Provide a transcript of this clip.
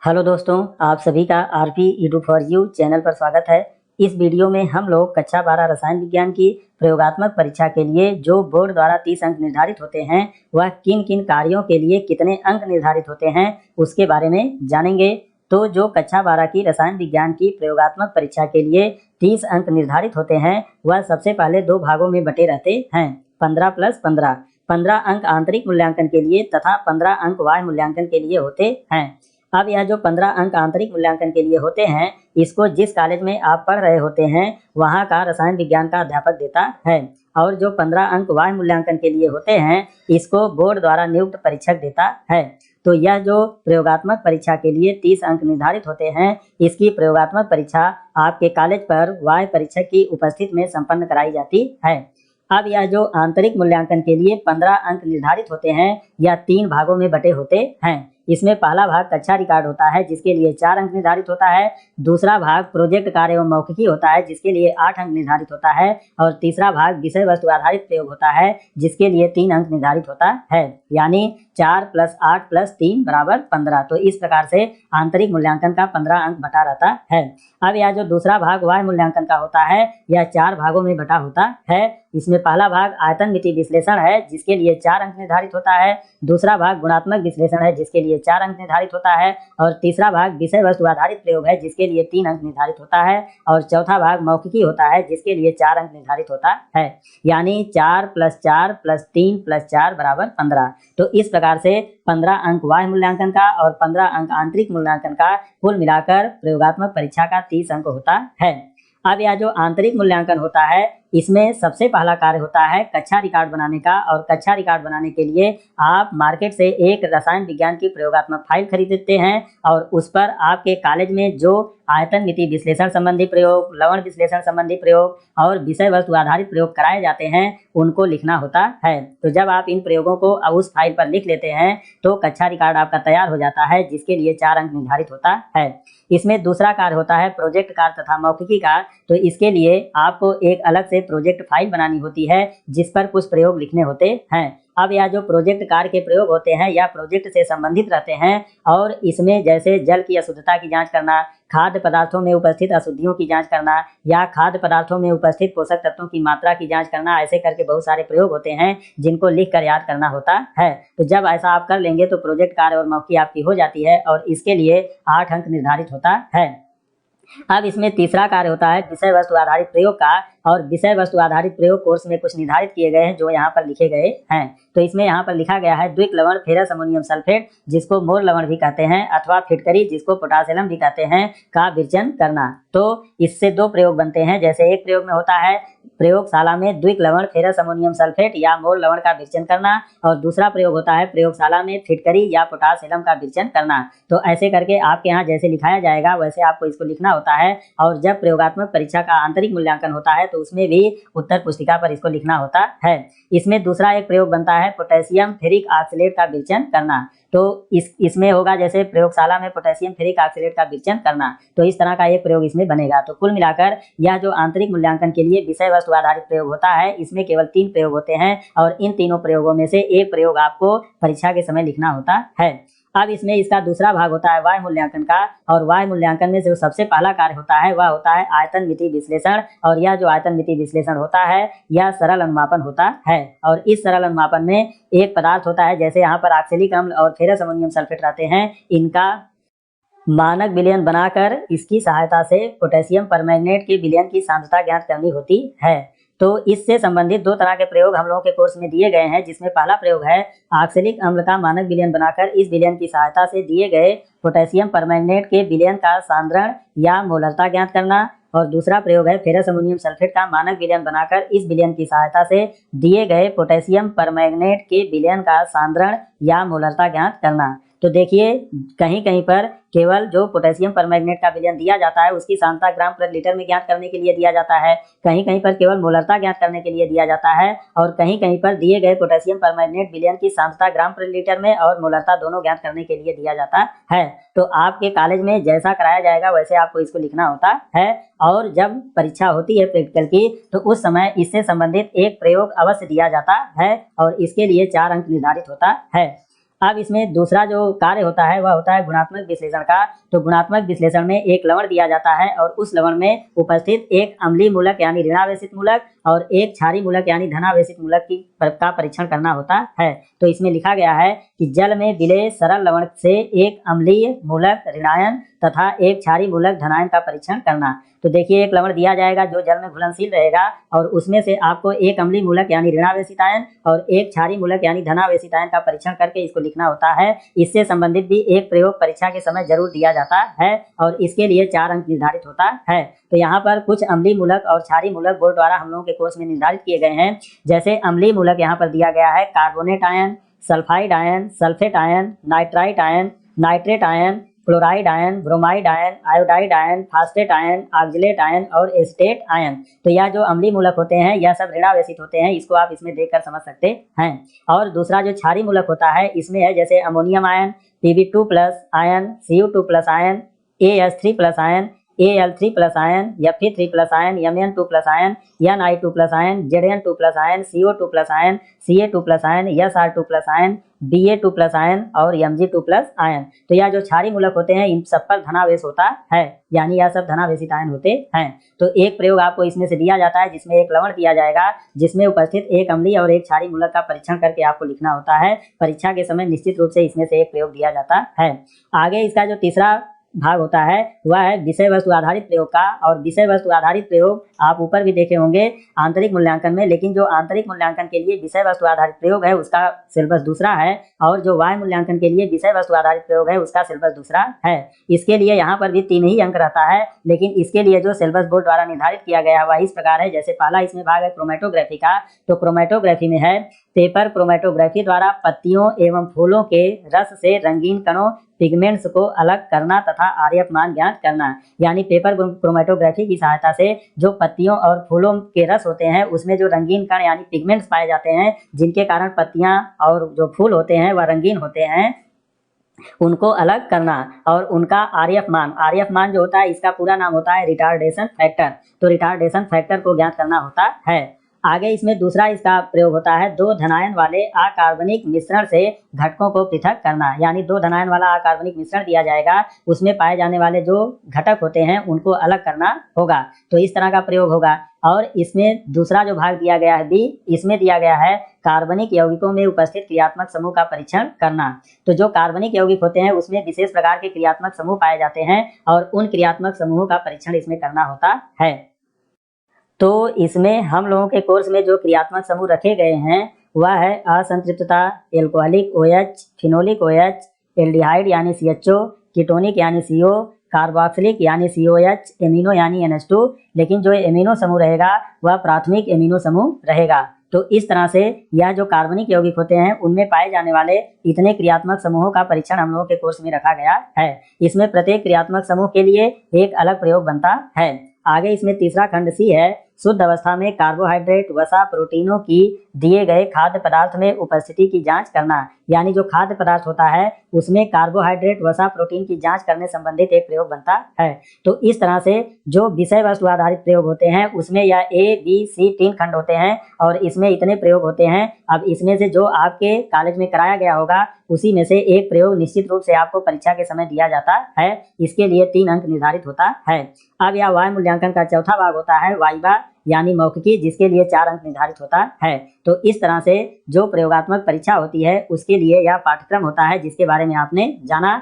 Hello दोस्तों, आप सभी का RP Edu for you channel पर स्वागत है। इस वीडियो में हम लोग कक्षा 12 रसायन विज्ञान की प्रयोगात्मक परीक्षा के लिए जो बोर्ड द्वारा 30 अंक निर्धारित होते हैं, वह किन किन कार्यों के लिए कितने अंक निर्धारित होते हैं उसके बारे में जानेंगे। तो जो कक्षा 12 की रसायन विज्ञान की प्रयोगात्मक परीक्षा के लिए 30 अंक निर्धारित होते हैं, वह सबसे पहले दो भागों में बटे रहते हैं, 15 + 15। 15 अंक आंतरिक मूल्यांकन के लिए तथा 15 अंक बाह्य मूल्यांकन के लिए होते हैं। अब यह जो 15 अंक आंतरिक मूल्यांकन के लिए होते हैं, इसको जिस कॉलेज में आप पढ़ रहे होते हैं वहाँ का रसायन विज्ञान का अध्यापक देता है, और जो 15 अंक बाह्य मूल्यांकन के लिए होते हैं, इसको बोर्ड द्वारा नियुक्त परीक्षक देता है। तो यह जो प्रयोगात्मक परीक्षा के लिए 30 अंक निर्धारित होते हैं, इसकी प्रयोगात्मक परीक्षा आपके कॉलेज पर वाह्य परीक्षक की उपस्थिति में संपन्न कराई जाती है। अब यह जो आंतरिक मूल्यांकन के लिए 15 अंक निर्धारित होते हैं, यह 3 भागों में बटे होते हैं। इसमें पहला भाग कक्षा रिकॉर्ड होता है, जिसके लिए 4 अंक निर्धारित होता है। दूसरा भाग प्रोजेक्ट कार्य एवं मौखिकी होता है, जिसके लिए 8 अंक निर्धारित होता है। और तीसरा भाग विषय वस्तु आधारित प्रयोग होता है, जिसके लिए 3 अंक निर्धारित होता है। यानी 4 + 8 + 3 = 15। तो इस प्रकार से आंतरिक मूल्यांकन का 15 अंक बटा रहता है। अब यह जो दूसरा भाग वाह्य मूल्यांकन का होता है, यह 4 भागों में बटा होता है। इसमें पहला भाग आयतन मिति विश्लेषण है, जिसके लिए 4 अंक निर्धारित होता है। दूसरा भाग गुणात्मक विश्लेषण है, जिसके लिए 4 अंक निर्धारित होता है। और तीसरा भाग विषय वस्तु आधारित प्रयोग है, जिसके लिए 3 अंक निर्धारित होता है। और चौथा भाग मौखिकी होता है, जिसके लिए 4 अंक निर्धारित होता है। यानी 4 + 4 + 3 + 4 = 15। तो इस प्रकार से 15 अंक वाह्य मूल्यांकन का और 15 अंक आंतरिक मूल्यांकन का कुल मिलाकर प्रयोगात्मक परीक्षा का 30 अंक होता है। अब यह जो आंतरिक मूल्यांकन होता है, इसमें सबसे पहला कार्य होता है कक्षा रिकॉर्ड बनाने का। और कक्षा रिकॉर्ड बनाने के लिए आप मार्केट से एक रसायन विज्ञान की प्रयोगात्मक फाइल खरीदते हैं, और उस पर आपके कॉलेज में जो आयतन मिति विश्लेषण संबंधी प्रयोग, लवण विश्लेषण संबंधी प्रयोग और विषय वस्तु आधारित प्रयोग कराए जाते हैं, उनको लिखना होता है। तो जब आप इन प्रयोगों को उस फाइल पर लिख लेते हैं, तो कक्षा रिकॉर्ड आपका तैयार हो जाता है, जिसके लिए 4 अंक निर्धारित होता है। इसमें दूसरा कार्य होता है प्रोजेक्ट कार्य तथा मौखिकी का। तो इसके लिए आपको एक अलग से प्रोजेक्ट फाइल बनानी होती है, जिस पर कुछ प्रयोग लिखने होते हैं। अब यह जो प्रोजेक्ट कार्य के प्रयोग होते हैं, यह प्रोजेक्ट से संबंधित रहते हैं, और इसमें जैसे जल की अशुद्धता की जांच करना, खाद्य पदार्थों में उपस्थित अशुद्धियों की जांच करना, या खाद्य पदार्थों में उपस्थित पोषक तत्वों की मात्रा की जांच करना, ऐसे करके बहुत सारे प्रयोग होते हैं जिनको लिख कर याद करना होता है। तो जब ऐसा आप कर लेंगे तो प्रोजेक्ट कार्य और मौखिकी आपकी हो जाती है, और इसके लिए 8 अंक निर्धारित होता है। अब इसमें तीसरा कार्य होता है विषय वस्तु आधारित प्रयोग का। और विषय वस्तु आधारित प्रयोग कोर्स में कुछ निर्धारित किए गए हैं, जो यहाँ पर लिखे गए हैं। तो इसमें यहाँ पर लिखा गया है द्विक लवण फेरस अमोनियम सल्फेट, जिसको मोर लवण भी कहते हैं, अथवा फिटकरी, जिसको पोटासियम भी कहते हैं, का विरचन करना। तो इससे 2 प्रयोग बनते हैं। जैसे एक प्रयोग में होता है प्रयोगशाला में द्विक लवण फेरस अमोनियम सल्फेट या मोर लवण का विरचन करना, और दूसरा प्रयोग होता है प्रयोगशाला में फिटकरी या पोटासियम का विरचन करना। तो ऐसे करके आपके यहाँ जैसे लिखाया जाएगा, वैसे आपको इसको लिखना होता है। और जब प्रयोगात्मक परीक्षा का आंतरिक मूल्यांकन होता है, तो उसमें भी उत्तर पुस्तिका पर इसको लिखना होता है। इसमें दूसरा एक प्रयोग बनता है पोटेशियम फेरिक ऑक्सलेट का विरचन करना। तो इसमें होगा जैसे प्रयोगशाला में पोटेशियम फेरिक ऑक्सलेट का विरचन करना। तो इस तरह का एक प्रयोग इसमें बनेगा। तो कुल मिलाकर यह जो आंतरिक मूल्यांकन के लिए विषय वस्तु आधारित प्रयोग होता है, इसमें केवल 3 प्रयोग होते हैं, और इन तीनों प्रयोगों में से एक प्रयोग आपको परीक्षा के समय लिखना होता है। अब इसमें इसका दूसरा भाग होता है वाह्य मूल्यांकन का। और वाह्य मूल्यांकन में जो सबसे पहला कार्य होता है, वह होता है आयतन मिति विश्लेषण। और यह जो आयतन मिति विश्लेषण होता है, यह सरल अनुमापन होता है। और इस सरल अनुमापन में एक पदार्थ होता है, जैसे यहाँ पर ऑक्सैलिक अम्ल और फेरस अमोनियम सल्फेट रहते हैं, इनका मानक विलयन बनाकर इसकी सहायता से पोटेशियम परमैंगनेट के विलयन की सांद्रता ज्ञात करनी होती है। तो इससे संबंधित 2 तरह के प्रयोग हम लोगों के कोर्स में दिए गए हैं, जिसमें पहला प्रयोग है ऑक्सैलिक अम्ल का मानक विलयन बनाकर इस विलयन की सहायता से दिए गए पोटेशियम परमैंगनेट के विलयन का सांद्रण या मोलरता ज्ञात करना। और दूसरा प्रयोग है फेरस अमोनियम सल्फेट का मानक विलयन बनाकर इस विलयन की सहायता से दिए गए पोटेशियम परमैंगनेट के विलयन का सांद्रण या मोलरता ज्ञात करना। तो देखिए, कहीं कहीं पर केवल जो पोटेशियम परमैंगनेट का विलयन दिया जाता है, उसकी सांद्रता ग्राम प्रति लीटर में ज्ञात करने के लिए दिया जाता है। कहीं कहीं पर केवल मोलरता ज्ञात करने के लिए दिया जाता है, और कहीं कहीं पर दिए गए पोटेशियम परमैंगनेट विलयन की सांद्रता ग्राम प्रति लीटर में और मोलरता दोनों ज्ञात करने के लिए दिया जाता है। तो आपके कॉलेज में जैसा कराया जाएगा, वैसे आपको इसको लिखना होता है। और जब परीक्षा होती है प्रैक्टिकल की, तो उस समय इससे संबंधित एक प्रयोग अवश्य दिया जाता है, और इसके लिए 4 अंक निर्धारित होता है। अब इसमें दूसरा जो कार्य होता है वह होता है गुणात्मक विश्लेषण का। तो गुणात्मक विश्लेषण में एक लवण दिया जाता है और उस लवण में उपस्थित एक अम्लीय मूलक यानी ऋणावेशित मूलक और एक क्षारीय मूलक यानी धनावेशित मूलक का परीक्षण करना होता है। तो इसमें लिखा गया है कि जल में विलेय सरल लवण से एक अम्लीय मूलक ऋणायन तथा एक क्षारीय मूलक धनायन का परीक्षण करना। तो देखिए एक लवण दिया जाएगा जो जल में घुलनशील रहेगा और उसमें से आपको एक अम्लीय मूलक यानी ऋणावेशित आयन और एक क्षारीय मूलक यानी धनावेशित आयन का परीक्षण करके इसको लिखना होता है। इससे संबंधित भी एक प्रयोग परीक्षा के समय जरूर दिया जाता है और इसके लिए 4 अंक निर्धारित होता है। तो यहाँ पर कुछ अम्लीय मूलक और क्षारीय मूलक बोर्ड द्वारा हम लोगों के कोर्स में निर्धारित किए गए हैं। जैसे अम्लीय मूलक यहाँ पर दिया गया है carbonate ion, sulphide ion, sulphate ion, nitrite ion, nitrate ion, chloride ion, bromide ion, iodide ion, phosphate ion, oxalate ion और एसीटेट आयन। तो यह जो अम्लीय मूलक होते हैं यह सब ऋणावेशित होते हैं, इसको आप इसमें देखकर समझ सकते हैं। और दूसरा जो क्षारीय मूलक होता है इसमें है जैसे ammonium ion, Pb2+ ion, Cu2+ ion, AS3+ ion, Al3+ ion, Fe3+ ion, Mn2+ ion, Ni2+ ion, Zn2+ ion, CO2+ ion, Ca2+ ion, Sr2+ ion, Ba2+ ion और Mg2+ आयन। तो यह जो क्षारीय मूलक होते हैं इन सब पर धनावेश होता है, यानी यह सब धनावेशित आयन होते हैं। तो एक प्रयोग आपको इसमें से दिया जाता है जिसमें एक लवण दिया जाएगा जिसमें उपस्थित एक अम्लीय और एक क्षारीय मूलक का परीक्षण करके आपको लिखना होता है। परीक्षा के समय निश्चित रूप से इसमें से एक प्रयोग दिया जाता है। आगे इसका जो तीसरा भाग होता है वह है विषय वस्तु आधारित प्रयोग का। और विषय वस्तु आधारित प्रयोग आप ऊपर भी देखे होंगे आंतरिक मूल्यांकन में, लेकिन जो आंतरिक मूल्यांकन के लिए विषय वस्तु आधारित प्रयोग है उसका सिलेबस दूसरा है और जो वाह्य मूल्यांकन के लिए विषय वस्तु आधारित प्रयोग है उसका सिलेबस दूसरा है। इसके लिए यहाँ पर भी 3 ही अंक रहता है, लेकिन इसके लिए जो सिलेबस बोर्ड द्वारा निर्धारित किया गया है वह इस प्रकार है। जैसे पहला इसमें भाग है क्रोमेटोग्राफी का। तो क्रोमेटोग्राफी में है पेपर क्रोमेटोग्राफी द्वारा पत्तियों एवं फूलों के रस से रंगीन कणों पिगमेंट्स को अलग करना तथा आरएफ मान ज्ञात करना। यानी पेपर क्रोमेटोग्राफी की सहायता से जो पत्तियों और फूलों के रस होते हैं उसमें जो रंगीन कण यानी पिगमेंट्स पाए जाते हैं जिनके कारण पत्तियां और जो फूल होते हैं वह रंगीन होते हैं, उनको अलग करना और उनका आरएफ मान जो होता है इसका पूरा नाम होता है रिटार्डेशन फैक्टर। तो रिटार्डेशन फैक्टर को ज्ञात करना होता है। आगे इसमें दूसरा इसका प्रयोग होता है 2 धनायन वाले अकार्बनिक मिश्रण से घटकों को पृथक करना। यानी 2 धनायन वाला अकार्बनिक मिश्रण दिया जाएगा, उसमें पाए जाने वाले जो घटक होते हैं उनको अलग करना होगा। तो इस तरह का प्रयोग होगा। और इसमें दूसरा जो भाग दिया गया है बी, इसमें दिया गया है कार्बनिक यौगिकों में उपस्थित क्रियात्मक समूह का परीक्षण करना। तो जो कार्बनिक यौगिक होते हैं उसमें विशेष प्रकार के क्रियात्मक समूह पाए जाते हैं और उन क्रियात्मक समूहों का परीक्षण इसमें करना होता है। तो इसमें हम लोगों के कोर्स में जो क्रियात्मक समूह रखे गए हैं वह है असंतृप्तता, alcoholic OH, phenolic OH, aldehyde यानी CHO, कीटोनिक यानी CO, कार्बोक्सिलिक यानी COH, एमिनो यानी NH2। लेकिन जो एमिनो समूह रहेगा वह प्राथमिक एमिनो समूह रहेगा। तो इस तरह से यह जो कार्बनिक यौगिक होते हैं उनमें पाए जाने वाले इतने क्रियात्मक समूहों का परीक्षण हम लोगों के कोर्स में रखा गया है। इसमें प्रत्येक क्रियात्मक समूह के लिए एक अलग प्रयोग बनता है। आगे इसमें तीसरा खंड सी है शुद्ध अवस्था में कार्बोहाइड्रेट वसा प्रोटीनों की दिए गए खाद्य पदार्थ में उपस्थिति की जांच करना। यानी जो खाद्य पदार्थ होता है उसमें कार्बोहाइड्रेट वसा प्रोटीन की जांच करने संबंधित एक प्रयोग बनता है। तो इस तरह से जो विषय वस्तु आधारित प्रयोग होते हैं उसमें यह A, B, C 3 खंड होते हैं और इसमें इतने प्रयोग होते हैं। अब इसमें से जो आपके कॉलेज में कराया गया होगा उसी में से एक प्रयोग निश्चित रूप से आपको परीक्षा के समय दिया जाता है। इसके लिए 3 अंक निर्धारित होता है। अब यह वाह्य मूल्यांकन का चौथा भाग होता है वाइवा यानी मौखिकी, जिसके लिए 4 अंक निर्धारित होता है। तो इस तरह से जो प्रयोगात्मक परीक्षा होती है उसके लिए यह पाठ्यक्रम होता है जिसके बारे में आपने जाना।